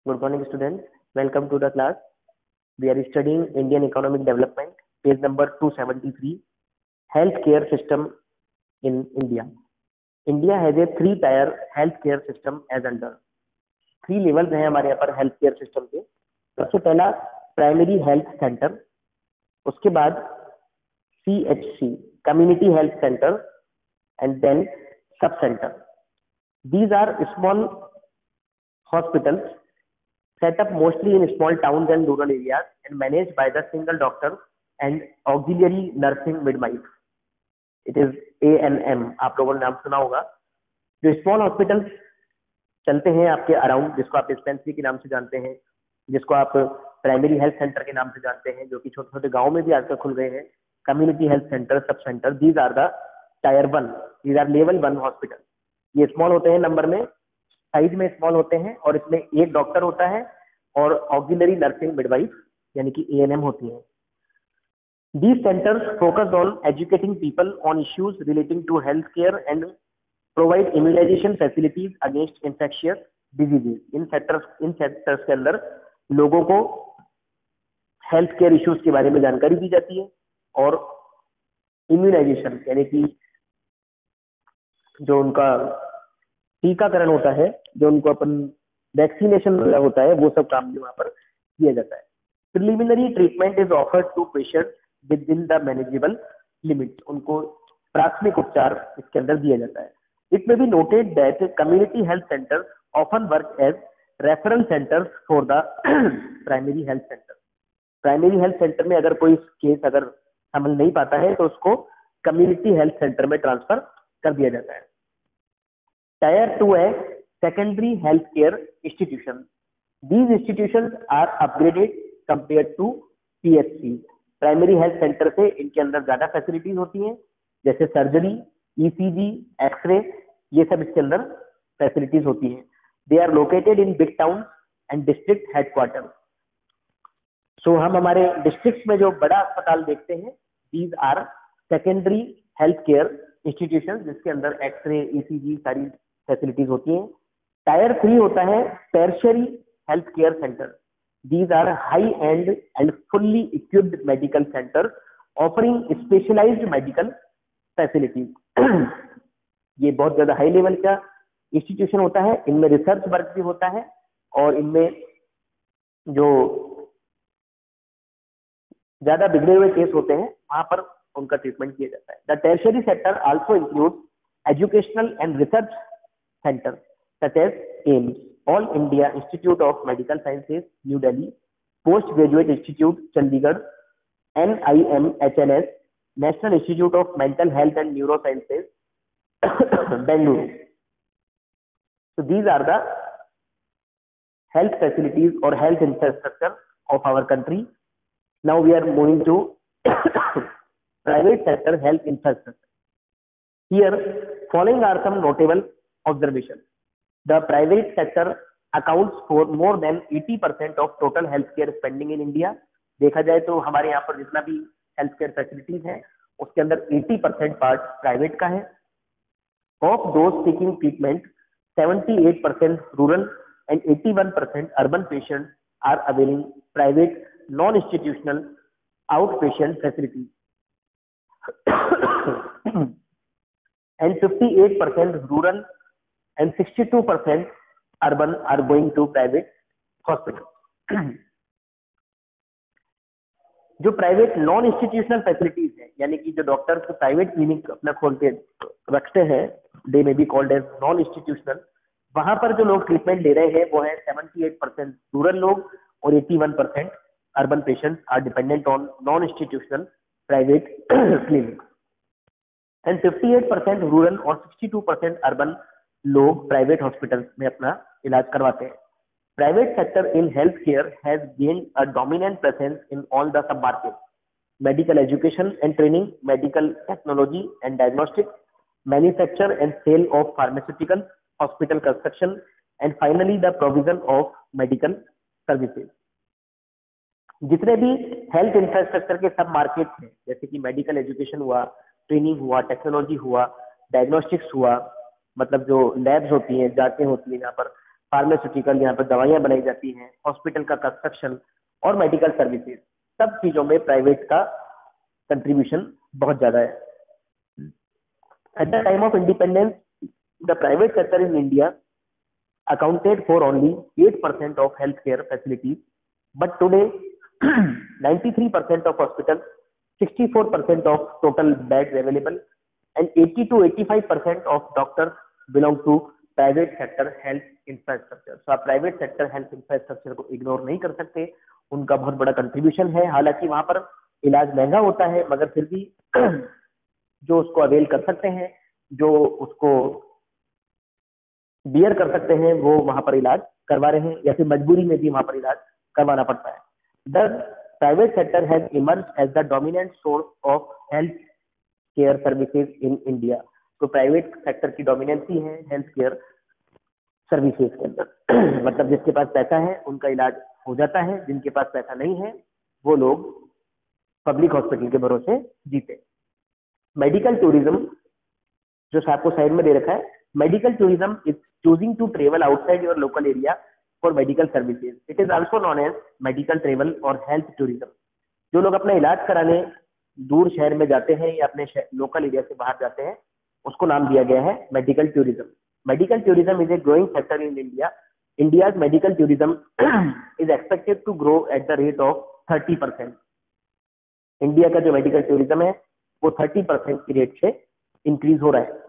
Good morning, students. Welcome to the class. We are studying Indian economic development, page number 273, healthcare system in India. India has a three-tier healthcare system as under. Three levels हैं हमारे यहाँ पर health care system के. सबसे पहला primary health centre, उसके बाद CHC community health centre and then sub centre. These are small hospitals set up mostly in small towns and rural areas and managed by the single doctor and auxiliary nursing midwife. It is ANM. आप लोगों ने नाम सुना होगा. जो small hospitals चलते हैं आपके अराउंड, जिसको आप डिस्पेंसरी के नाम से जानते हैं, जिसको आप प्राइमरी हेल्थ सेंटर के नाम से जानते हैं, जो कि छोटे छोटे गाँव में भी आजकल खुल गए हैं, community health centre, sub centre. These are the tier 1, these are level 1 hospital. ये स्मॉल होते हैं नंबर में, साइज में स्मॉल होते हैं, और इसमें एक डॉक्टर होता है और ऑक्सिलरी नर्सिंग मिडवाइफ यानी कि ANM होती है. These centers focus on educating people on issues relating to healthcare and provide immunization facilities against infectious diseases. In sectors के अंदर लोगों को हेल्थ केयर इश्यूज के बारे में जानकारी दी जाती है और इम्यूनाइजेशन यानी कि जो उनका टीकाकरण होता है, जो उनको अपन वैक्सीनेशन होता है, वो सब काम वहां पर किया जाता है. Preliminary treatment is offered to patient within the manageable limit. उनको प्राथमिक उपचार इसके अंदर दिया जाता है. It may be noted that community health centre often work as referral centre for the primary health centre. Primary health centre में अगर कोई केस अगर समझ नहीं पाता है तो उसको कम्युनिटी हेल्थ सेंटर में ट्रांसफर कर दिया जाता है. Tier 2 है secondary healthcare institutions. These institutions are upgraded compared to PHC. Primary health centre से इनके अंदर ज्यादा फैसिलिटीज होती हैं, जैसे सर्जरी, ECG, एक्सरे, ये सब इसके अंदर फैसिलिटीज होती हैं. They are located in big town and district headquarter. So हम हमारे डिस्ट्रिक्ट में जो बड़ा अस्पताल देखते हैं, these are secondary health care institution, जिसके अंदर एक्सरे, ECG सारी फैसिलिटीज होती हैं. टायर 3 होता है tertiary health care centre. These are high and end fully equipped medical centre offering specialised medical facilities. ये बहुत ज्यादा हाई लेवल का इंस्टीट्यूशन होता है. इनमें रिसर्च वर्क भी होता है और इनमें जो ज्यादा बिगड़े हुए केस होते हैं वहां पर उनका ट्रीटमेंट किया जाता है. The tertiary sector also include educational and research centers such as AIIMS, All India Institute of Medical Sciences, New Delhi, Postgraduate Institute, Chandigarh, NIMHNS, National Institute of Mental Health and Neurosciences, Bengaluru. So these are the health facilities or health infrastructure of our country. Now we are moving to private sector health infrastructure. Here, following are some notable observation. The private sector accounts for more than 80% of total healthcare spending in India. देखा जाए तो हमारे यहाँ पर जितना भी healthcare facilities हैं उसके अंदर 80% पार्ट प्राइवेट का है. Of those seeking treatment, 78% rural and 81% urban patients are availing private non-institutional outpatient facilities. And 58% rural and 62% urban are going to private hospitals. जो प्राइवेट नॉन इंस्टीट्यूशनल फैसिलिटीज है, यानी कि जो डॉक्टर्स प्राइवेट क्लिनिक अपना खोल के रखते हैं, they may be called as non institutional. वहां पर जो लोग ट्रीटमेंट ले रहे हैं वो है 78% रूरल लोग और 81% urban patients are dependent on non institutional private clinic. And 58% rural और 62% अर्बन लोग प्राइवेट हॉस्पिटल्स में अपना इलाज करवाते हैं. Private sector in health care has gained a dominant presence in all the sub market. Medical education and training, medical technology and diagnostics, manufacture and sale of pharmaceutical, hospital construction and finally the provision of medical services. जितने भी health infrastructure के सब market हैं, जैसे कि medical education हुआ, training हुआ, technology हुआ, डायग्नोस्टिक्स हुआ, मतलब जो लैब्स होती हैं, जांचें होती हैं, यहाँ पर फार्मास्यूटिकल, यहाँ पर दवाइयाँ बनाई जाती हैं, हॉस्पिटल का कंस्ट्रक्शन और मेडिकल सर्विसेज, सब चीजों में प्राइवेट का कंट्रीब्यूशन बहुत ज्यादा है। At the time of independence the private sector in India accounted for only 8% of healthcare facilities, but today 93% of hospitals, 64% of total beds available, and 80 to 85% of doctors belong to private sector health infrastructure. So आप private sector health infrastructure को ignore नहीं कर सकते, उनका बहुत बड़ा contribution है। हालांकि वहां पर इलाज महंगा होता है, मगर फिर भी जो उसको अवेल कर सकते हैं, जो उसको बियर कर सकते हैं, वो वहां पर इलाज करवा रहे हैं, या फिर मजबूरी में भी वहां पर इलाज करवाना पड़ता है। The private sector has emerged as the dominant source of health care services in India. तो प्राइवेट सेक्टर की डोमिनेंसी है हेल्थ केयर सर्विसेज के अंदर। मतलब जिसके पास पैसा है उनका इलाज हो जाता है, जिनके पास पैसा नहीं है वो लोग पब्लिक हॉस्पिटल के भरोसे जीते। मेडिकल टूरिज्म जो आपको साइड में दे रखा है, medical tourism is choosing to travel outside your local area for medical services. It is also known as medical travel or health tourism. जो लोग अपना इलाज कराने दूर शहर में जाते हैं या अपने लोकल एरिया से बाहर जाते हैं, उसको नाम दिया गया है medical tourism. Medical tourism is a growing sector in India. India's medical tourism is expected to grow at the rate of 30%. India का जो मेडिकल टूरिज्म है वो 30% की रेट से इंक्रीज हो रहा है।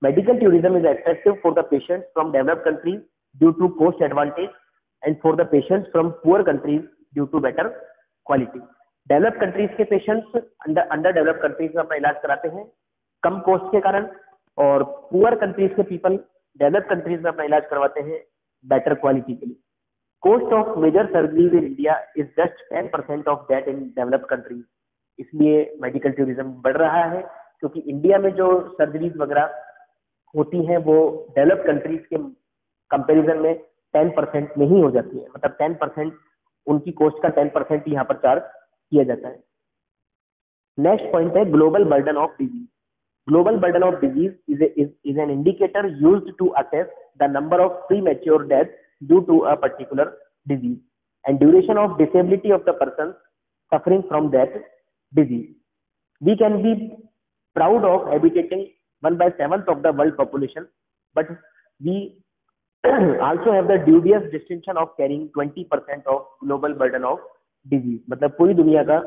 Medical tourism is attractive for the patients from developed countries due to cost advantage and for the patients from poor countries due to better quality. Developed countries के patients under developed countries में अपना इलाज कराते हैं कम cost के कारण, और poor countries के people developed countries में अपना इलाज करवाते हैं better quality के लिए। Cost of major surgeries in India is just 10% of that in developed countries. इसलिए medical tourism बढ़ रहा है, क्योंकि इंडिया में जो सर्जरीज वगैरह होती हैं वो डेवलप्ड कंट्रीज के कंपैरिजन में 10% में ही हो जाती है। मतलब 10% उनकी कॉस्ट का 10% यहाँ पर चार्ज किया जाता है। नेक्स्ट पॉइंट है global burden of disease. Global burden of disease is an indicator used to assess the number of premature death due to a particular disease and duration of disability of the person suffering from that disease. We can be proud of habitating 1/7 of the world population, but we also have the dubious distinction of carrying 20% of global burden of disease. मतलब पूरी दुनिया का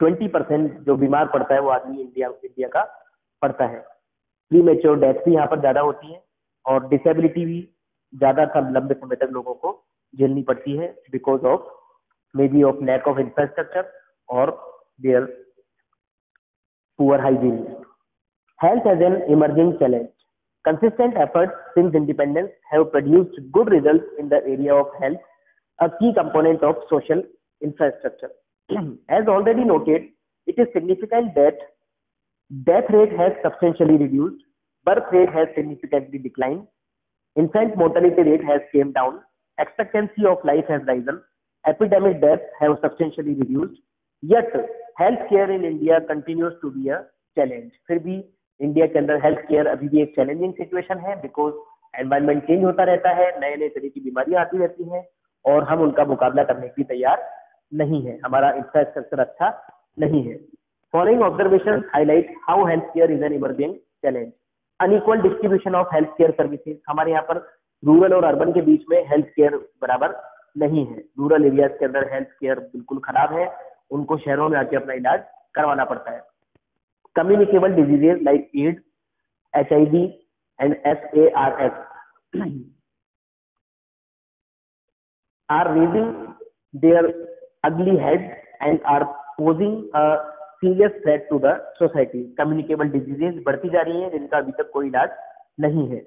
20% जो बीमार पड़ता है वो आदमी इंडिया का पड़ता है। प्रीमेच्योर डेथ भी यहाँ पर ज्यादा होती है और डिसेबिलिटी भी ज्यादा लंबे समय तक लोगों को झेलनी पड़ती है because of may be of lack of infrastructure or their poor hygiene. Health as an emerging challenge. Consistent efforts since independence have produced good results in the area of health, a key component of social infrastructure. As already noted, it is significant that death rate has substantially reduced, birth rate has significantly declined, infant mortality rate has came down, expectancy of life has risen, epidemic deaths have substantially reduced, yet healthcare in India continues to be a challenge. फिर भी India के अंदर health care अभी भी एक challenging situation है because environment change होता रहता है, नए नए तरह की बीमारियां आती रहती हैं और हम उनका मुकाबला करने के लिए तैयार नहीं है। हमारा इंफ्रास्ट्रक्चर अच्छा नहीं है। Following observation highlight how health care is an emerging challenge. Unequal distribution of health care services. हमारे यहाँ पर रूरल और अर्बन के बीच में हेल्थ केयर बराबर नहीं है। रूरल एरियाज के अंदर हेल्थ केयर बिल्कुल खराब है, उनको शहरों में आके अपना इलाज करवाना पड़ता है। Communicable diseases like AIDS, HIV, and SARS are raising their ugly heads and are posing a serious threat to the society. Communicable diseases बढ़ती जा रही हैं जिनका अभी तक कोई इलाज नहीं है।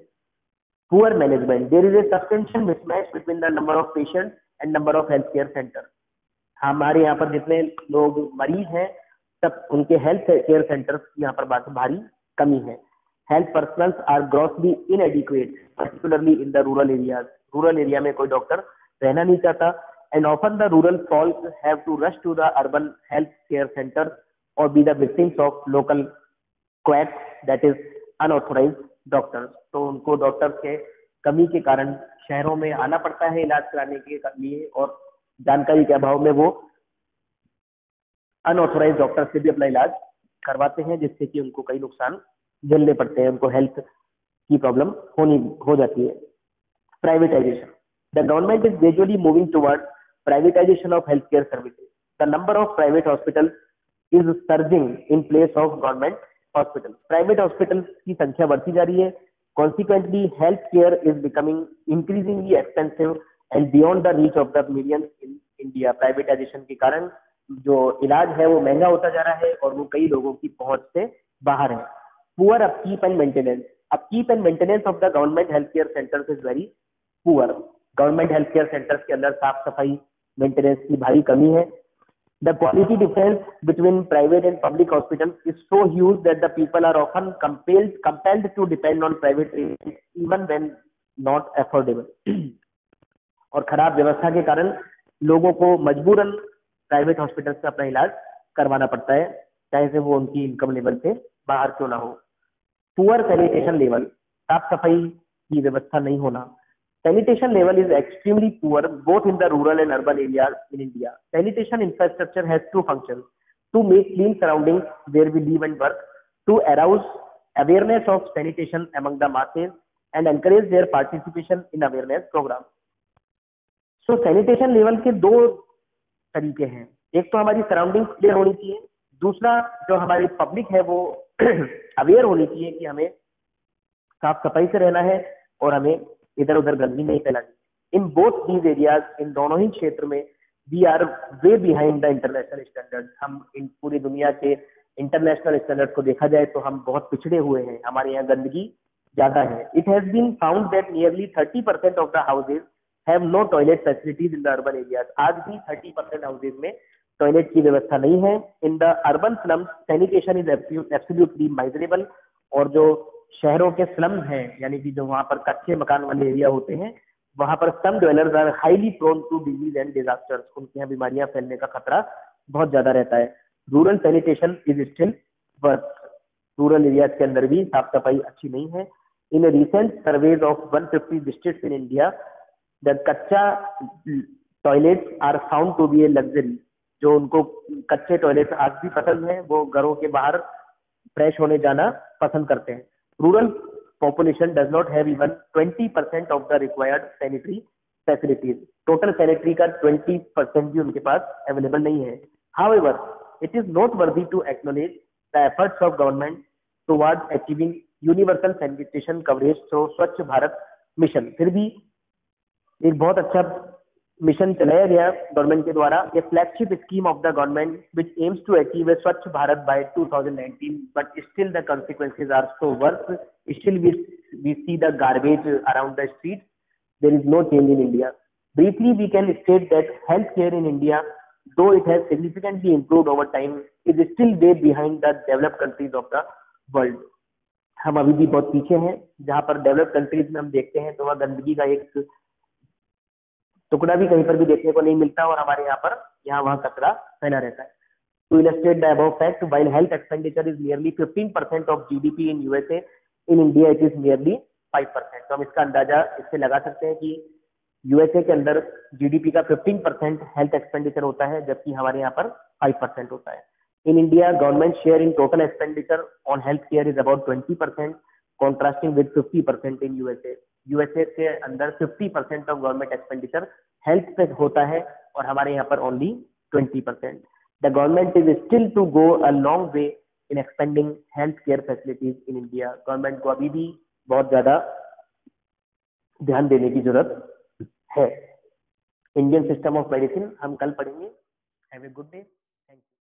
Poor management. There is a substantial mismatch between the number of patients and number of healthcare centers. हमारे यहाँ पर जितने लोग मरीज हैं तब उनके हेल्थ केयर सेंटर्स की यहाँ पर भारी कमी है। Health personnels are grossly inadequate particularly in the rural areas. Rural area में कोई डॉक्टर रहना नहीं चाहता and often the rural folks have to rush to the urban health care centre or be the victims of local quacks that is unauthorized doctors. तो उनको doctors के कमी के कारण शहरों में आना पड़ता है इलाज कराने के लिए, और जानकारी के अभाव में वो अनऑथोराइज डॉक्टर से भी अपना इलाज करवाते हैं, जिससे कि उनको कई नुकसान झेलने पड़ते हैं, उनको हेल्थ की प्रॉब्लम हो जाती है। Privatisation, the government is gradually moving toward privatisation of health care services. The number of private hospital is surging in place of government hospital. Private hospital की संख्या बढ़ती जा रही है, consequently health care is becoming increasingly expensive and beyond the reach of the millions in India. Privatisation के कारण जो इलाज है वो महंगा होता जा रहा है और वो कई लोगों की पहुंच से बाहर है। Poor upkeep and maintenance, upkeep and maintenance of the government health care centres is very poor. Government health care centres के अंदर साफ सफाई मेंटेनेंस की भारी कमी है। The quality difference between private and public hospitals is so huge that the people are often compelled to depend on private treatment even when not affordable। और खराब व्यवस्था के कारण लोगों को मजबूरन प्राइवेट हॉस्पिटल से अपना इलाज करवाना पड़ता है, चाहे से वो उनकी इनकम लेवल से बाहर क्यों ना हो। पुअर सैनिटेशन लेवल, साफ सफाई की व्यवस्था नहीं होना। Sanitation level is extremely poor both in the rural and urban areas in India. Sanitation infrastructure has two functions: to make clean surroundings where we live and work, to arouse awareness of sanitation among the masses and encourage their participation in awareness programs. So sanitation level के दो तरीके हैं, एक तो हमारी surrounding clear होनी चाहिए, दूसरा जो हमारी पब्लिक है वो अवेयर होनी चाहिए कि हमें साफ सफाई से रहना है और हमें इधर उधर गंदगी नहीं फैलानी। इन बोथ दीज एरियाज, इन दोनों ही क्षेत्र में we are way behind the international standard. हम इन पूरी दुनिया के इंटरनेशनल स्टैंडर्ड को देखा जाए तो हम बहुत पिछड़े हुए हैं, हमारे यहाँ गंदगी ज्यादा है। It has been found that nearly 30% of the houses have no toilet facilities in the urban areas. आज भी 30% हाउसेज में टॉयलेट की व्यवस्था नहीं है। इन the urban slums sanitation is absolutely miserable. और जो शहरों के स्लम्स हैं, यानी कि जो वहां पर कच्चे मकान वाले एरिया होते हैं, वहां पर slum dwellers are highly prone to disease and disasters. उनके यहाँ बीमारियां फैलने का खतरा बहुत ज्यादा रहता है। Rural sanitation is still work. Rural areas के अंदर भी साफ सफाई अच्छी नहीं है। In recent surveys of 150 districts in India, the kachcha toilets are found to be a luxury. जो उनको कच्चे टॉयलेट्स आज भी पसंद है, वो घरों के बाहर फ्रेश होने जाना पसंद करते हैं। Rural population does not have even 20% of the required sanitary facilities. Total sanitary का 20% भी उनके पास available नहीं है। However, it is noteworthy to acknowledge the efforts of government towards achieving universal sanitation coverage through स्वच्छ भारत मिशन। फिर भी एक बहुत अच्छा मिशन चलाया गया गवर्नमेंट के द्वारा, a flagship scheme of the government which aims to achieve a Swachh Bharat by 2019, but still the consequences are so worse. Still we see the garbage around the streets. There is no change in India. Briefly, we can state that healthcare in India, though it has significantly improved over time, is still way behind the developed countries of the world. हम अभी भी बहुत पीछे हैं। जहां पर developed countries में हम देखते हैं तो वहाँ गंदगी का एक टुकड़ा भी कहीं पर भी देखने को नहीं मिलता, और हमारे यहाँ पर यहाँ वहाँ कचरा फैला रहता है। To illustrate the above fact, while health expenditure is nearly 15% of GDP in USA, in India it is nearly 5%। तो हम इसका अंदाजा इससे लगा सकते हैं कि यूएसए के अंदर जीडीपी का 15% हेल्थ एक्सपेंडिचर होता है, जबकि हमारे यहाँ पर 5% होता है। इन India, government share in total expenditure on health care is about 20%, contrasting with 50% in USA. USA के अंदर 50% ऑफ गवर्नमेंट एक्सपेंडिचर हेल्थ पे होता है और हमारे यहाँ पर only 20%। The government is still to go a long way in expending health care facilities in India. Government को अभी भी बहुत ज्यादा ध्यान देने की जरूरत है। इंडियन सिस्टम ऑफ मेडिसिन हम कल पढ़ेंगे। Have a good day.